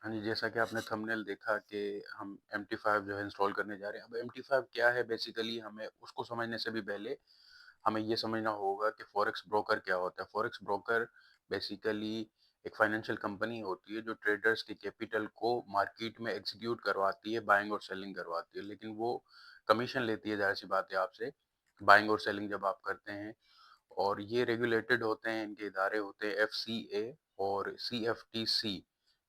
हाँ जी, जैसा कि आपने थंबनेल देखा कि हम MT5 जो है इंस्टॉल करने जा रहे हैं। अब MT5 क्या है बेसिकली हमें उसको समझने से भी पहले हमें ये समझना होगा कि फॉरेक्स ब्रोकर क्या होता है। फॉरेक्स ब्रोकर बेसिकली एक फाइनेंशियल कंपनी होती है जो ट्रेडर्स के कैपिटल को मार्केट में एग्जीक्यूट करवाती है, बाइंग और सेलिंग करवाती है। लेकिन वो कमीशन लेती है, ज़ाहिर-सी बात है आपसे, बाइंग और सेलिंग जब आप करते हैं। और ये रेगुलेटेड होते हैं, इनके इदारे होते हैं एफसीए और सीएफटीसी।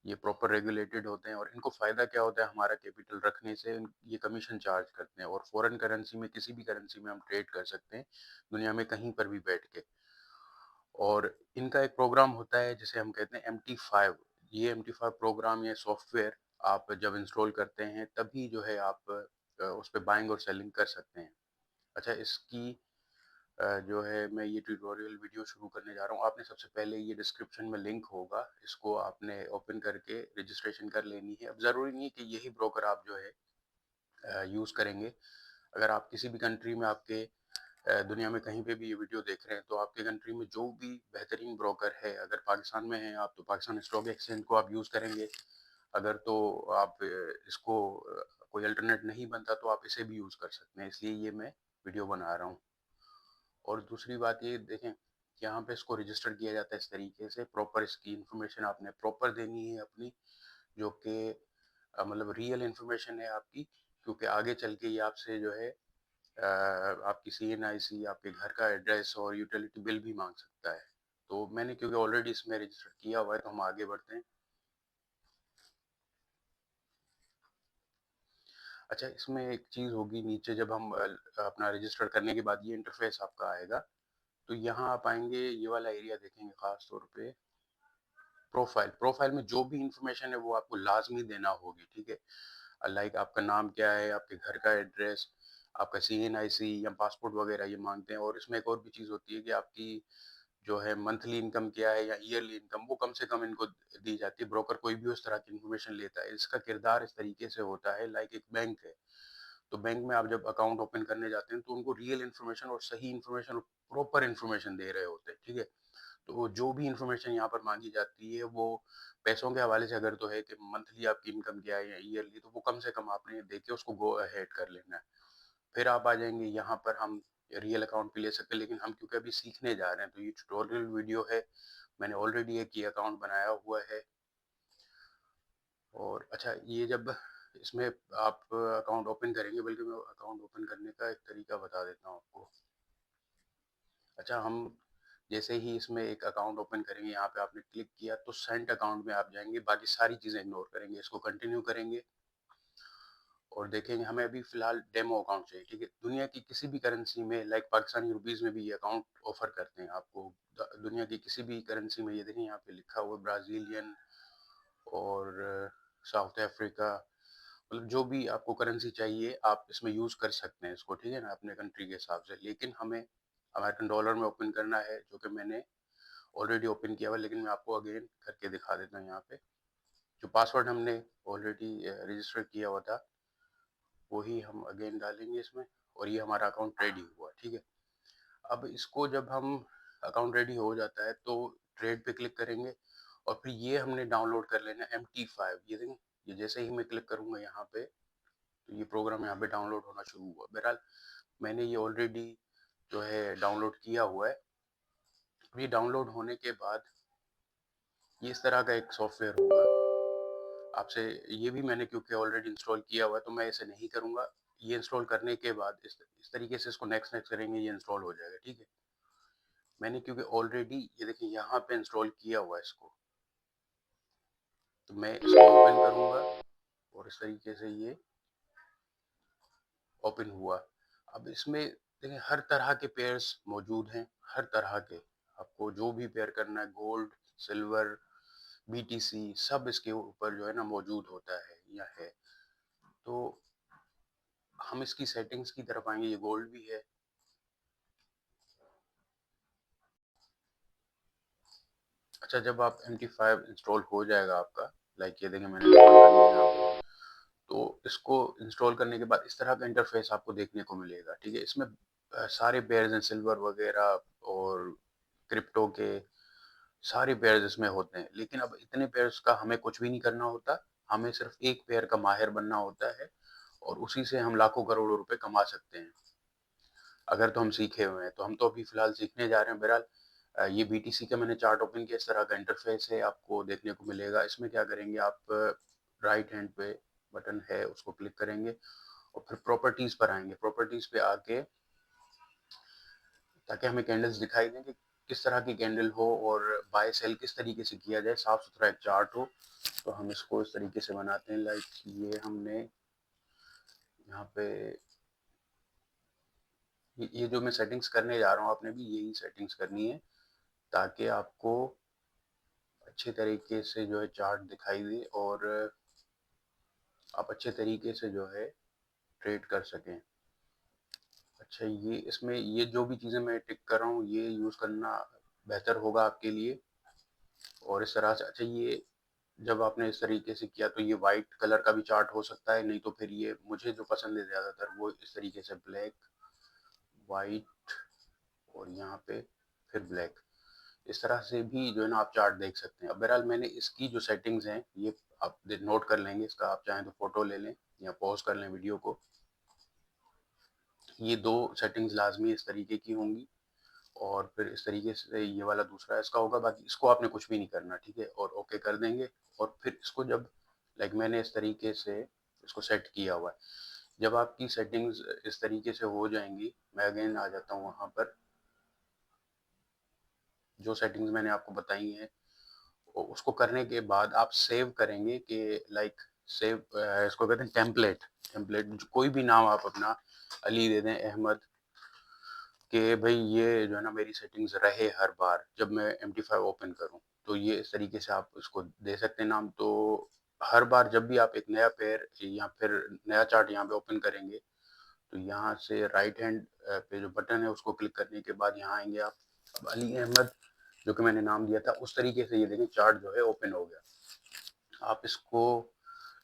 ये प्रॉपर रेगुलेटेड होते हैं और इनको फ़ायदा क्या होता है हमारा कैपिटल रखने से, ये कमीशन चार्ज करते हैं और फॉरेन करेंसी में किसी भी करेंसी में हम ट्रेड कर सकते हैं, दुनिया में कहीं पर भी बैठ के। और इनका एक प्रोग्राम होता है जिसे हम कहते हैं MT5। ये MT5 प्रोग्राम या सॉफ्टवेयर आप जब इंस्टॉल करते हैं तभी जो है आप उस पे बाइंग और सेलिंग कर सकते हैं। अच्छा, इसकी जो है मैं ये ट्यूटोरियल वीडियो शुरू करने जा रहा हूँ। आपने सबसे पहले ये डिस्क्रिप्शन में लिंक होगा, इसको आपने ओपन करके रजिस्ट्रेशन कर लेनी है। अब ज़रूरी नहीं है कि यही ब्रोकर आप जो है यूज़ करेंगे। अगर आप किसी भी कंट्री में आपके दुनिया में कहीं पे भी ये वीडियो देख रहे हैं तो आपके कंट्री में जो भी बेहतरीन ब्रोकर है, अगर पाकिस्तान में हैं आप तो पाकिस्तान स्टॉक एक्सचेंज को आप यूज़ करेंगे। अगर तो आप इसको कोई अल्टरनेट नहीं बनता तो आप इसे भी यूज़ कर सकते हैं, इसलिए ये मैं वीडियो बना रहा हूँ। और दूसरी बात ये देखें कि यहाँ पे इसको रजिस्टर किया जाता है इस तरीके से, प्रॉपर इसकी इन्फॉर्मेशन आपने प्रॉपर देनी है अपनी, जो कि मतलब रियल इन्फॉर्मेशन है आपकी, क्योंकि आगे चल के ये आपसे जो है आपकी CNIC, आपके घर का एड्रेस और यूटिलिटी बिल भी मांग सकता है। तो मैंने क्योंकि ऑलरेडी इसमें रजिस्टर किया हुआ है तो हम आगे बढ़ते हैं। अच्छा, इसमें एक चीज़ होगी नीचे, जब हम अपना रजिस्टर करने के बाद ये इंटरफेस आपका आएगा, तो यहाँ आप आएंगे, ये वाला एरिया देखेंगे खास तौर पे प्रोफाइल। प्रोफाइल में जो भी इंफॉर्मेशन है वो आपको लाजमी देना होगी, ठीक है। लाइक आपका नाम क्या है, आपके घर का एड्रेस, आपका CNIC या पासपोर्ट वगैरह ये मांगते हैं। और इसमें एक और भी चीज़ होती है कि आपकी जो है मंथली इनकम क्या है या ईयरली इनकम, वो कम से कम इनको दी जाती है। ब्रोकर कोई भी उस तरह की इन्फॉर्मेशन लेता है, इसका किरदार इस तरीके से होता है लाइक एक बैंक है। तो बैंक में आप जब अकाउंट ओपन करने जाते हैं तो उनको रियल इन्फॉर्मेशन और सही इन्फॉर्मेशन और प्रॉपर इन्फॉर्मेशन दे रहे होते हैं, ठीक है। तो जो भी इन्फॉर्मेशन यहाँ पर मांगी जाती है वो पैसों के हवाले से अगर तो है कि मंथली आपकी इनकम क्या है या ईयरली, तो वो कम से कम आपने देख के उसको गो अहेड कर लेना है। फिर आप आ जाएंगे यहाँ पर, हम रियल अकाउंट भी ले सकते हैं, लेकिन हम क्योंकि अभी सीखने जा रहे हैं तो ये ट्यूटोरियल वीडियो है। मैंने ऑलरेडी एक ये अकाउंट बनाया हुआ है। और अच्छा, ये जब इसमें आप अकाउंट ओपन करेंगे, बल्कि मैं अकाउंट ओपन करने का एक तरीका बता देता हूँ आपको। अच्छा, हम जैसे ही इसमें एक अकाउंट ओपन करेंगे, यहाँ पे आपने क्लिक किया तो सेंट अकाउंट में आप जाएंगे, बाकी सारी चीज़ें इग्नोर करेंगे, इसको कंटिन्यू करेंगे और देखेंगे हमें अभी फिलहाल डेमो अकाउंट चाहिए, ठीक है। दुनिया की किसी भी करेंसी में, लाइक पाकिस्तानी रुपीज़ में भी ये अकाउंट ऑफर करते हैं आपको। दुनिया की किसी भी करेंसी में, ये देखें यहाँ पे लिखा हुआ ब्राज़ीलियन और साउथ अफ्रीका, मतलब जो भी आपको करेंसी चाहिए आप इसमें यूज़ कर सकते हैं इसको, ठीक है ना, अपने कंट्री के हिसाब से। लेकिन हमें अमेरिकन डॉलर में ओपन करना है, जो कि मैंने ऑलरेडी ओपन किया हुआ है, लेकिन मैं आपको अगेन करके दिखा देता हूँ। यहाँ पे जो पासवर्ड हमने ऑलरेडी रजिस्टर किया हुआ था वही हम अगेन डालेंगे इसमें, और ये हमारा अकाउंट रेडी हुआ, ठीक है। अब इसको जब हम अकाउंट रेडी हो जाता है तो ट्रेड पे क्लिक करेंगे और फिर ये हमने डाउनलोड कर लेना MT5। ये देखें, ये जैसे ही मैं क्लिक करूंगा यहाँ पे तो ये प्रोग्राम यहाँ पे डाउनलोड होना शुरू हुआ। बहरहाल मैंने ये ऑलरेडी जो है डाउनलोड किया हुआ है। ये डाउनलोड होने के बाद ये इस तरह का एक सॉफ्टवेयर होगा आपसे। ये भी मैंने क्योंकि ऑलरेडी इंस्टॉल किया हुआ है तो मैं इसे नहीं करूँगा। ये इंस्टॉल करने के बाद इस तरीके से इसको नेक्स्ट नेक्स्ट करेंगे, ये इंस्टॉल हो जाएगा, ठीक है। मैंने क्योंकि ऑलरेडी ये देखिए यहाँ पे इंस्टॉल किया हुआ है इसको, तो मैं इसको ओपन करूँगा और इस तरीके से ये ओपन हुआ। अब इसमें देखिए हर तरह के पेयर्स मौजूद हैं, हर तरह के। आपको जो भी पेयर करना है, गोल्ड, सिल्वर, BTC, सब इसके ऊपर जो है ना मौजूद होता है या है। तो हम इसकी सेटिंग्स की तरफ आएंगे, ये गोल्ड भी है। अच्छा, जब आप MT5 इंस्टॉल हो जाएगा आपका, लाइक ये देखें मैंने इंस्टॉल कर लिया यहाँ पे, तो इसको इंस्टॉल करने के बाद इस तरह का इंटरफेस आपको देखने को मिलेगा, ठीक है। इसमें सारे पेयर्स हैं, सिल्वर वगैरह और क्रिप्टो के। सारे पेयर्स इसमें होते हैं, लेकिन अब इतने पेयर्स का हमें कुछ भी नहीं करना होता, हमें सिर्फ एक पेयर का माहिर बनना होता है और उसी से हम लाखों करोड़ों रुपए कमा सकते हैं, अगर तो हम सीखे हुए हैं। तो हम तो अभी फिलहाल सीखने जा रहे हैं। बहरहाल ये बीटीसी का मैंने चार्ट ओपन किया, इस तरह का इंटरफेस है आपको देखने को मिलेगा। इसमें क्या करेंगे आप, राइट हैंड पे बटन है उसको क्लिक करेंगे और फिर प्रॉपर्टीज पर आएंगे। प्रॉपर्टीज पे आके ताकि हमें कैंडल्स दिखाई दें कि किस तरह की कैंडल हो और बाय सेल किस तरीके से किया जाए, साफ सुथरा एक चार्ट हो। तो हम इसको इस तरीके से बनाते हैं, लाइक ये हमने यहाँ पे ये जो मैं सेटिंग्स करने जा रहा हूँ आपने भी यही सेटिंग्स करनी है ताकि आपको अच्छे तरीके से जो है चार्ट दिखाई दे और आप अच्छे तरीके से जो है ट्रेड कर सकें। अच्छा, ये इसमें ये जो भी चीज़ें मैं टिक कर रहा हूँ ये यूज़ करना बेहतर होगा आपके लिए। और इस तरह से अच्छा, ये जब आपने इस तरीके से किया तो ये वाइट कलर का भी चार्ट हो सकता है, नहीं तो फिर ये मुझे जो पसंद है ज़्यादातर वो इस तरीके से ब्लैक, वाइट और यहाँ पे फिर ब्लैक, इस तरह से भी जो है ना आप चार्ट देख सकते हैं। अब बहरहाल मैंने इसकी जो सेटिंग्स हैं ये आप नोट कर लेंगे, इसका आप चाहें तो फोटो ले लें या पॉज कर लें वीडियो को। ये दो सेटिंग्स लाजमी इस तरीके की होंगी और फिर इस तरीके से ये वाला दूसरा इसका होगा, बाकी इसको आपने कुछ भी नहीं करना, ठीक है, और ओके कर देंगे। और फिर इसको जब लाइक मैंने इस तरीके से इसको सेट किया हुआ है, जब आपकी सेटिंग्स इस तरीके से हो जाएंगी, मैं अगेन आ जाता हूँ वहाँ पर, जो सेटिंग्स मैंने आपको बताई हैं उसको करने के बाद आप सेव करेंगे कि लाइक सेव, इसको कहते हैं टेम्पलेट। टेम्पलेट कोई भी नाम आप अपना अली दे दें, अहमद, कि भाई ये जो है ना मेरी सेटिंग्स रहे हर बार जब मैं MT5 ओपन करूं। तो ये इस तरीके से आप इसको दे सकते हैं नाम। तो हर बार जब भी आप एक नया पेयर या फिर नया चार्ट यहाँ पे ओपन करेंगे तो यहाँ से राइट हैंड पे जो बटन है उसको क्लिक करने के बाद यहाँ आएंगे आप। अब अली अहमद जो कि मैंने नाम दिया था उस तरीके से ये देखें चार्ट जो है ओपन हो गया। आप इसको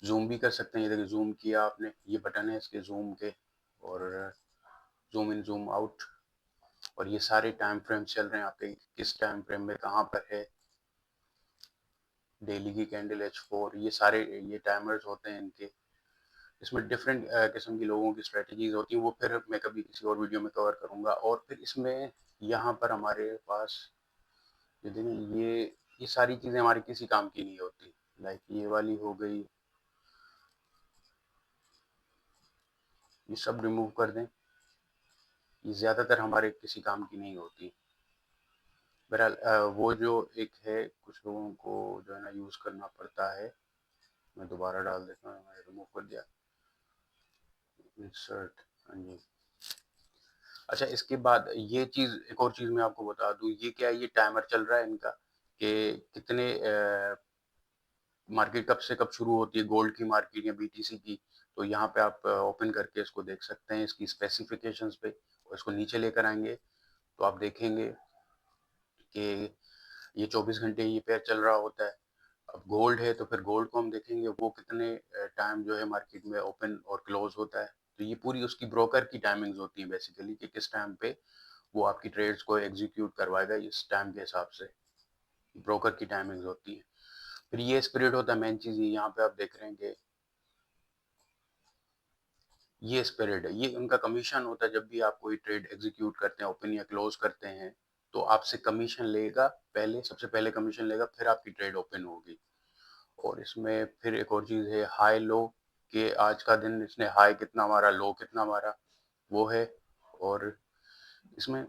जूम भी कर सकते हैं, ये देखिए जूम किया आपने, ये बटन है इसके जूम के, और जूम इन जूम आउट। और ये सारे टाइम फ्रेम चल रहे हैं आपके, किस टाइम फ्रेम में कहाँ पर है, डेली की कैंडल H4, ये सारे ये टाइमर्स होते हैं इनके। इसमें डिफरेंट किस्म की लोगों की स्ट्रेटजीज होती हैं, वो फिर मैं कभी किसी और वीडियो में कवर करूंगा। और फिर इसमें यहाँ पर हमारे पास ये देखें, ये सारी चीज़ें हमारी किसी काम की नहीं होती। लाइक ये वाली हो गई, ये सब रिमूव कर दें, ये ज़्यादातर हमारे किसी काम की नहीं होती। बहरहाल वो जो एक है कुछ लोगों को जो है ना यूज़ करना पड़ता है। मैं दोबारा डाल देता हूँ, मैंने रिमूव कर दिया, इंसर्ट, हाँ जी। अच्छा, इसके बाद ये चीज़, एक और चीज़ मैं आपको बता दूँ, ये क्या है, ये टाइमर चल रहा है इनका कि कितने मार्केट कब से कब शुरू होती है, गोल्ड की मार्केट या BTC की। तो यहाँ पे आप ओपन करके इसको देख सकते हैं इसकी स्पेसिफिकेशंस पे, और इसको नीचे लेकर आएंगे तो आप देखेंगे कि ये 24 घंटे ये पेयर चल रहा होता है। अब गोल्ड है तो फिर गोल्ड को हम देखेंगे वो कितने टाइम जो है मार्केट में ओपन और क्लोज होता है। तो ये पूरी उसकी ब्रोकर की टाइमिंग्स होती है बेसिकली कि किस टाइम पे वो आपकी ट्रेड्स को एग्जीक्यूट करवाएगा, इस टाइम के हिसाब से ब्रोकर की टाइमिंग्स होती है। फिर ये स्पिरिट होता है, मेन चीज़ ये यहाँ पे आप देख रहे हैं कि ये स्पिरिट है, ये उनका कमीशन होता है। जब भी आप कोई ट्रेड एग्जीक्यूट करते हैं, ओपन या क्लोज करते हैं, तो आपसे कमीशन लेगा, पहले सबसे पहले कमीशन लेगा, फिर आपकी ट्रेड ओपन होगी। और इसमें फिर एक और चीज़ है हाई लो, कि आज का दिन इसने हाई कितना मारा, लो कितना मारा, वो है। और इसमें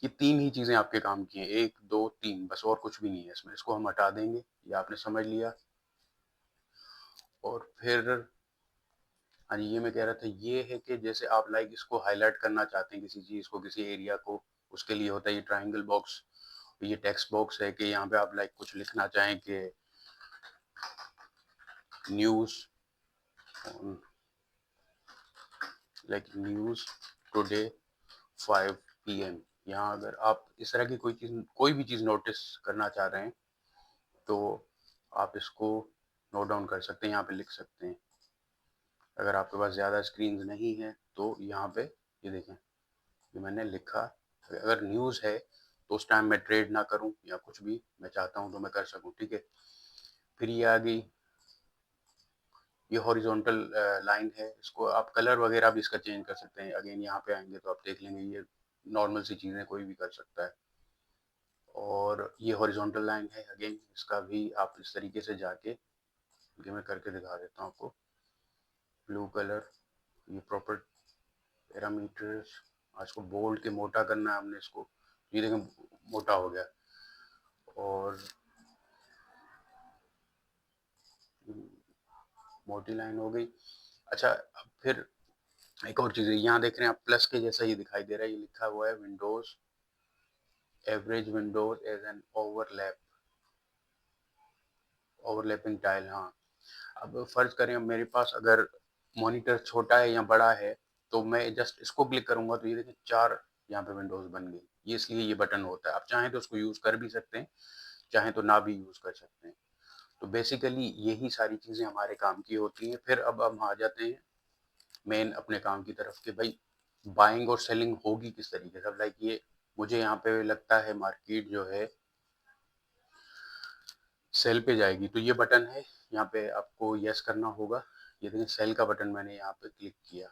ये तीन ही चीज़ें आपके काम की हैं, एक दो तीन, बस और कुछ भी नहीं है इसमें। इसको हम हटा देंगे, ये आपने समझ लिया। और फिर हाँ जी, ये मैं कह रहा था, ये है कि जैसे आप लाइक इसको हाईलाइट करना चाहते हैं किसी चीज़ को, किसी एरिया को, उसके लिए होता है ये ट्रायंगल बॉक्स। ये टेक्स्ट बॉक्स है कि यहाँ पे आप लाइक कुछ लिखना चाहें कि news, like news today 5 PM। यहाँ अगर आप इस तरह की कोई भी चीज़ नोटिस करना चाह रहे हैं तो आप इसको नोट डाउन कर सकते हैं, यहाँ पे लिख सकते हैं। अगर आपके पास ज़्यादा स्क्रीन नहीं है तो यहाँ पे ये देखें, ये मैंने लिखा। अगर न्यूज़ है तो उस टाइम मैं ट्रेड ना करूँ या कुछ भी मैं चाहता हूँ तो मैं कर सकूँ, ठीक है। फिर ये आ गई, ये हॉरिजॉन्टल लाइन है, इसको आप कलर वगैरह भी इसका चेंज कर सकते हैं। अगेन यहाँ पे आएँगे तो आप देख लेंगे ये नॉर्मल सी चीज़ें कोई भी कर सकता है। और ये हॉरिजॉन्टल लाइन है, अगेन इसका भी आप इस तरीके से जाके, ये मैं करके दिखा देता हूँ आपको। ब्लू कलर, ये प्रॉपर पैरामीटर्स, आज को बोल्ड के मोटा करना है हमने इसको, ये देखें मोटा हो गया। और मोटी लाइन हो गई। अच्छा, अब फिर एक और चीज़ है, यहाँ देख रहे हैं आप प्लस के जैसा ये दिखाई दे रहा है, ये लिखा हुआ है windows average windows as an overlapping tile. हाँ, अब फर्ज करें मेरे पास अगर मॉनिटर छोटा है या बड़ा है, तो मैं जस्ट इसको क्लिक करूंगा तो ये देखिए 4 यहाँ पे विंडोज बन गई। ये इसलिए ये बटन होता है, आप चाहें तो उसको यूज कर भी सकते हैं, चाहें तो ना भी यूज कर सकते हैं। तो बेसिकली यही सारी चीजें हमारे काम की होती हैं। फिर अब हम आ जाते हैं मेन अपने काम की तरफ कि भाई बाइंग और सेलिंग होगी किस तरीके से। अब लाइक ये मुझे यहाँ पे लगता है मार्केट जो है सेल पे जाएगी, तो ये बटन है, यहाँ पे आपको यस करना होगा। ये देखिए सेल का बटन मैंने यहाँ पे क्लिक किया,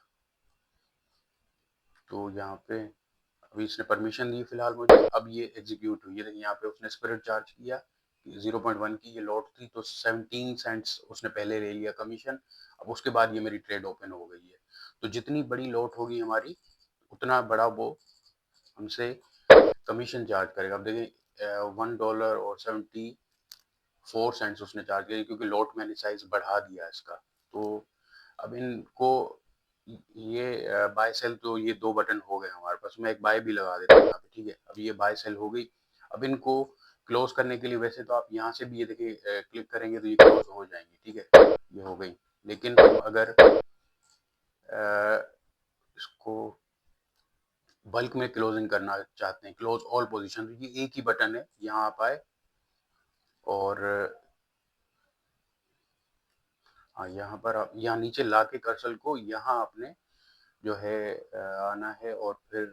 तो यहाँ पे अभी इसने परमिशन दी फिलहाल मुझे, अब ये एग्जीक्यूट हुई। ये देखिए यहाँ पे उसने स्पिरिट चार्ज किया 0.1 की, ये लॉट थी तो 17 सेंट्स उसने पहले ले लिया कमीशन। अब उसके बाद ये मेरी ट्रेड ओपन हो गई है। तो जितनी बड़ी लॉट होगी हमारी, उतना बड़ा वो हमसे कमीशन चार्ज करेगा। अब देखिए $1 और 74 सेंट्स उसने चार्ज किया, क्योंकि लॉट मैंने साइज बढ़ा दिया इसका। तो अब इनको ये बाय सेल, तो ये 2 बटन हो गए हमारे पास। मैं एक बाय भी लगा देता हूँ यहाँ पे, ठीक है। अब ये बाय सेल हो गई। अब इनको क्लोज करने के लिए वैसे तो आप यहाँ से भी ये देखिए क्लिक करेंगे तो ये क्लोज हो जाएंगी, ठीक है, ये हो गई। लेकिन हम अगर इसको बल्क में क्लोजिंग करना चाहते हैं, क्लोज ऑल पोजीशन, तो ये एक ही बटन है, यहाँ आप आए और हाँ, यहाँ पर आप यहाँ नीचे ला के कर्सर को यहाँ आपने जो है आना है और फिर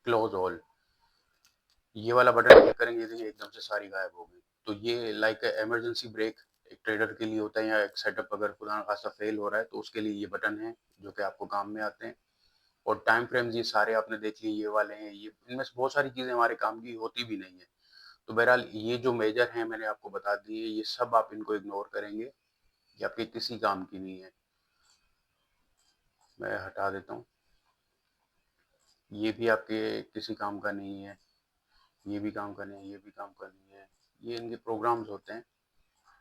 क्लोज ऑल, ये वाला बटन क्लिक करेंगे, देखिए एकदम से सारी गायब हो गई। तो ये लाइक इमरजेंसी ब्रेक एक ट्रेडर के लिए होता है, या एक सेटअप अगर खुदा ना खास्ता फेल हो रहा है तो उसके लिए ये बटन है जो कि आपको काम में आते हैं। और टाइम फ्रेम्स ये सारे आपने देख लिए, ये वाले हैं, ये इनमें से बहुत सारी चीजें हमारे काम की होती भी नहीं है। तो बहरहाल ये जो मेजर हैं मैंने आपको बता दिए, ये सब आप इनको इग्नोर करेंगे, ये आपके किसी काम की नहीं है। मैं हटा देता हूँ, ये भी आपके किसी काम का नहीं है, ये भी काम का नहीं है, ये भी काम का नहीं है। ये इनके प्रोग्राम्स होते हैं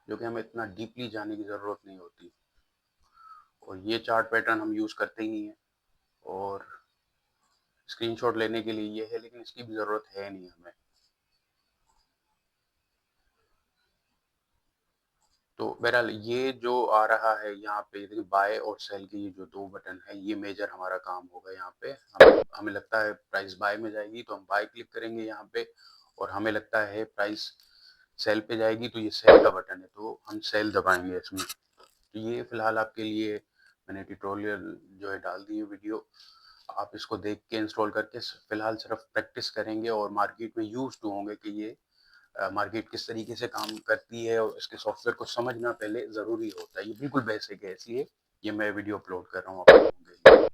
जो कि हमें इतना डीपली जाने की ज़रूरत नहीं होती। और ये चार्ट पैटर्न हम यूज़ करते ही नहीं है, और स्क्रीनशॉट लेने के लिए ये है, लेकिन इसकी भी ज़रूरत है नहीं हमें। तो बहरहाल ये जो आ रहा है यहाँ पे, देखिए बाय और सेल के ये जो 2 बटन है, ये मेजर हमारा काम होगा। यहाँ पे हमें लगता है प्राइस बाय में जाएगी तो हम बाय क्लिक करेंगे यहाँ पे, और हमें लगता है प्राइस सेल पे जाएगी तो ये सेल का बटन है, तो हम सेल दबाएंगे इसमें। तो ये फिलहाल आपके लिए मैंने ट्यूटोरियल जो है डाल दी है वीडियो, आप इसको देख के इंस्टॉल करके फिलहाल सिर्फ प्रैक्टिस करेंगे और मार्केट में यूज टू होंगे कि ये मार्केट किस तरीके से काम करती है, और इसके सॉफ्टवेयर को समझना पहले ज़रूरी होता है। ये बिल्कुल बेसिक है, इसलिए ये मैं वीडियो अपलोड कर रहा हूँ आप लोगों के लिए।